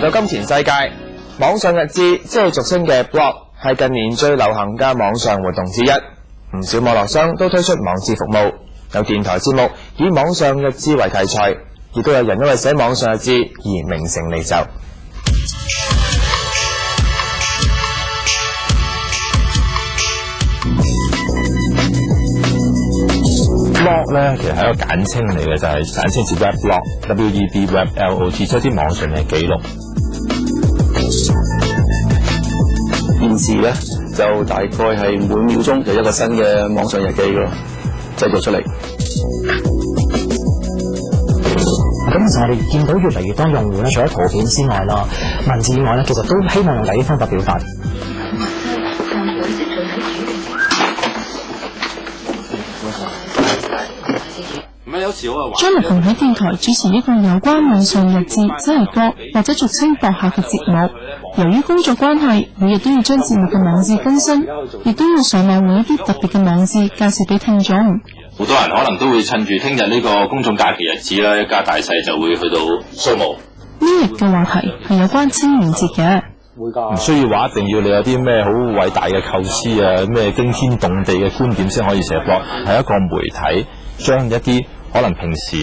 到金錢世界，網上日誌即係俗稱嘅 blog， 係近年最流行嘅網上活動之一。唔少網絡商都推出網誌服務，有電台節目以網上日誌為題材，亦都有人因為寫網上日誌而名成利就。blog 咧其實係一個簡稱嚟嘅，就係簡稱是 web blog，WEB web LOG， 即係啲網上嘅記錄。現時咧就大概係每秒鐘就一個新嘅網上日記咯，製作出嚟。咁其實我哋見到越嚟越多用戶咧，除咗圖片之外啦，文字以外咧，其實都希望用第啲方法表達。Jonathan 喺電台主持一個有關網上日誌即係blog或者俗稱博客嘅節目。由於工作關係，每日都要將節目嘅網誌更新，亦都要上網揾一啲特別嘅網誌介紹俾聽眾。好多人可能都會趁住聽日呢個公眾假期日子啦，一家大細就會去到掃墓。呢日嘅話題係有關清明節嘅。唔需要話一定要你有啲咩好偉大嘅構思啊，咩驚天動地嘅觀點先可以寫 blog， 係一個媒體將一啲可能平時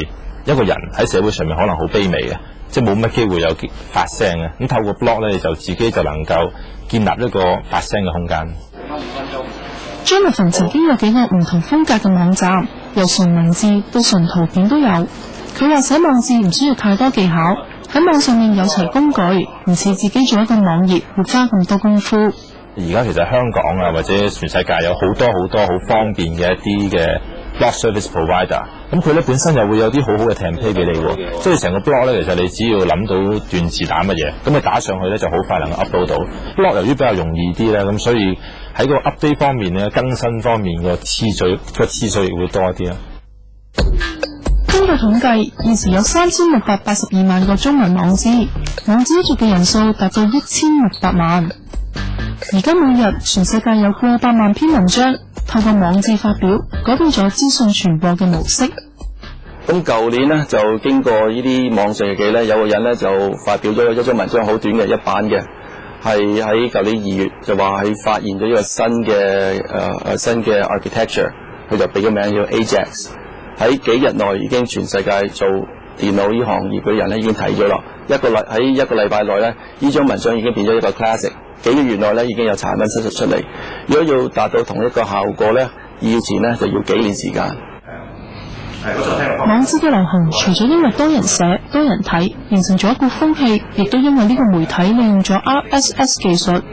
一個人喺社會上面可能好卑微嘅，即係冇乜機會有發聲嘅，咁透過 blog 咧，就自己就能夠建立一個發聲嘅空間。Jonathan 曾經有幾個唔同風格嘅網站，由純文字到純圖片都有。佢話寫網誌唔需要太多技巧，喺網上面有齊工具，唔似自己做一個網頁會花咁多功夫。而家其實香港啊，或者全世界有好多好方便嘅一啲嘅 blog service provider， 咁佢咧本身又會有啲好好嘅 template 俾你喎，即係成個 blog 咧，其實你只要諗到段字打乜嘢，咁你打上去咧就好快能夠 upload 到。blog 由於比較容易啲咧，咁所以喺個 update 方面咧，更新方面個次序亦會多啲啦。根據統計，現時有3682萬個中文網誌，網誌一族嘅人數達到1600萬。而家每日全世界有過百萬篇文章透過網誌發表，改變咗資訊傳播嘅模式。咁舊年呢，就經過呢啲網上日記咧，有個人咧就發表咗一張文章，好短嘅一版嘅，係喺舊年2月就話係發現咗一個新嘅 architecture， 佢就俾個名叫 Ajax。喺幾日內已經全世界做電腦呢行業嘅人咧已經睇咗啦。喺一個禮拜內咧，呢張文章已經變咗一個 classic。幾個月內咧已經有產品出嚟。如果要達到同一個效果咧，以前咧就要幾年時間。網誌嘅流行，除咗因為多人寫、多人睇，形成咗一股風氣，亦都因為呢個媒體利用咗 RSS 技術，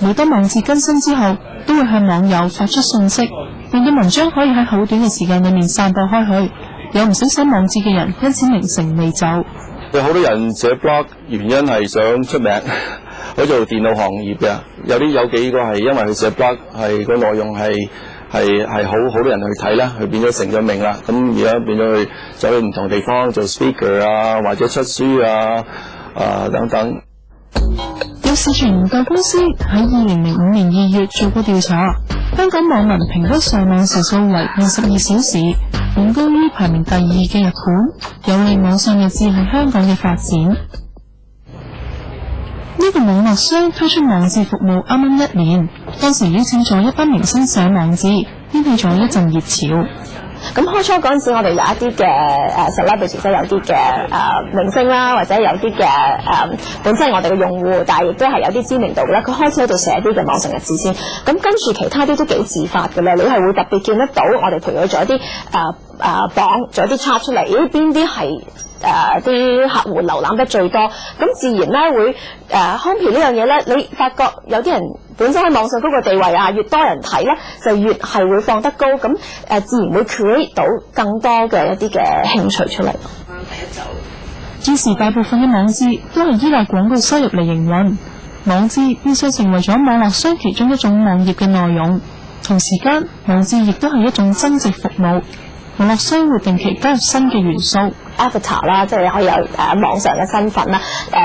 每當網誌更新之後，都會向網友發出訊息，令到文章可以喺好短嘅時間裏面散播開去。有唔少寫網誌嘅人因此名成利就。有好多人寫 blog 原因係想出名，佢做電腦行業嘅，有幾個係因為佢寫 blog 係個內容係好多人去睇啦，佢變咗成咗名啦。咁而家變咗去走去唔同地方做 speaker 啊，或者出書啊等等。有市場研究公司喺2005年2月做過調查，香港網民平均上網時數為22小時，遠高於排名第2嘅日本，有利網上日誌喺香港嘅發展。呢個網絡商推出網誌服務啱啱1年，當時邀請咗一班明星寫網誌，掀起咗一陣熱潮。咁開初嗰陣時，我哋有一啲嘅celebrity， 即係有啲嘅明星啦，或者有啲嘅本身係我哋嘅用戶，但係亦都係有啲知名度嘅啦。佢開始喺度寫啲嘅網上日誌先，咁跟住其他啲都幾自發嘅啦。你係會特別見得到，我哋譬如做一啲榜，做一啲 chart 出嚟，邊啲係啲客戶瀏覽得最多，咁自然咧會home 呢樣嘢咧，你發覺有啲人本身喺網上嗰個地位啊，越多人睇咧，就越係會放得高，咁自然會 create 到更多嘅一啲嘅興趣出嚟。現時大部分嘅網誌都係依賴廣告收入嚟營運，網誌變相成為咗網絡商其中一種網頁嘅內容。同時間，網誌亦都係一種增值服務，網絡商會定期加入新嘅元素。avatar 啦，即係你可以有網上嘅身份啦，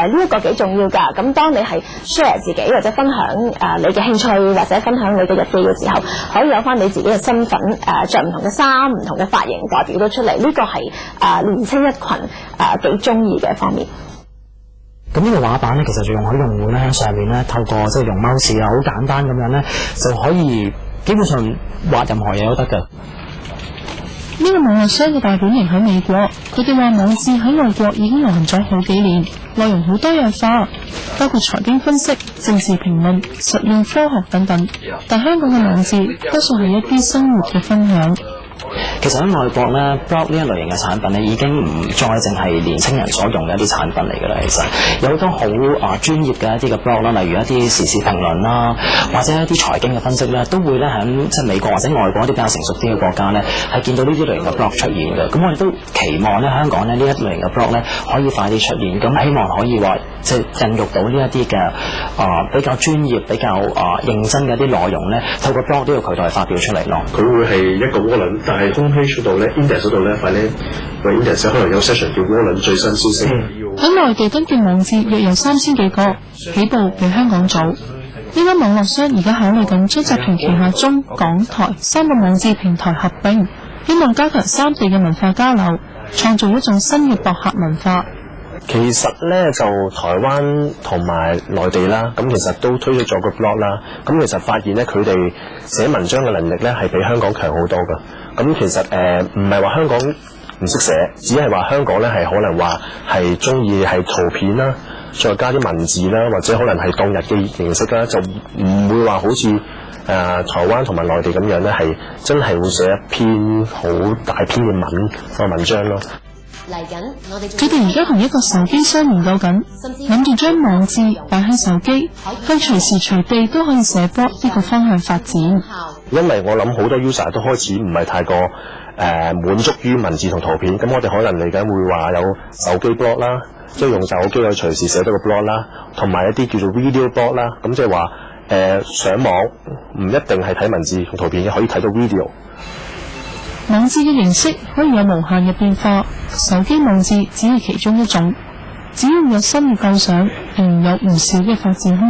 呢一個幾重要㗎。咁當你係 share 自己或者分享你嘅興趣或者分享你嘅日記嘅時候，可以有翻你自己嘅身份，着唔同嘅衫、唔同嘅髮型代表到出嚟，呢個係年青一群幾中意嘅方面。咁呢個畫板咧，其實就容許用戶咧喺上面咧，透過即係用 mouse 啊，好簡單咁樣咧，就可以基本上畫任何嘢都得㗎。呢個網絡商嘅大本營喺美國，佢哋話網誌喺外國已經流行咗好幾年，內容好多樣化，包括財經分析、政治評論、實用科學等等。但香港嘅網誌多數係一啲生活嘅分享。其實喺外國咧 blog 呢一類型嘅產品咧，已經唔再淨係年青人所用嘅一啲產品嚟㗎啦。其實有好多好專業嘅一啲嘅 blog 啦，例如一啲時事評論啦，或者一啲財經嘅分析咧，都會咧喺即係美國或者外國一啲比較成熟啲嘅國家咧，係見到呢啲類型嘅 blog 出現嘅。咁我哋都期望咧香港咧呢一類型嘅 blog 咧可以快啲出現，咁希望可以話即係孕育到呢一啲嘅比較專業、比較認真嘅一啲內容咧，透過 blog 呢個渠道發表出嚟咯。佢會係一個窩輪，但係 homepage 嗰度咧 index 嗰度咧，快咧個 index 可能有 section 叫窩輪最新消息。喺內地登記網誌約有3000幾個，起步比香港早。呢間網絡商而家考慮緊將集團旗下中港台3個網誌平台合併，希望加強三地嘅文化交流，創造一種新嘅博客文化。其實咧就台灣同埋內地啦，咁其實都推出咗個 blog 啦。咁其實發現咧，佢哋寫文章嘅能力咧係比香港強好多㗎。咁其實唔係話香港唔識寫，只係話香港咧係可能話係中意係圖片啦，再加啲文字啦，或者可能係當日記形式啦，就唔會話好似台灣同埋內地咁樣咧，係真係會寫一篇好大篇嘅文章咯。佢哋而家同一個手機商研究緊，諗住將網誌擺喺手機，向隨時隨地都可以寫 blog 呢個方向發展。因為我諗好多 user 都開始唔係太過滿足於文字同圖片，咁我哋可能嚟緊會話有手機 blog 啦，即係用手機去隨時寫到個 blog 啦，同埋一啲叫做 video blog 啦，咁即係話上網唔一定係睇文字同圖片嘅，可以睇到 video。網誌嘅形式可以有無限嘅變化，手機網誌只係其中一種，只要有新嘅構想，仍然有唔少嘅發展空間。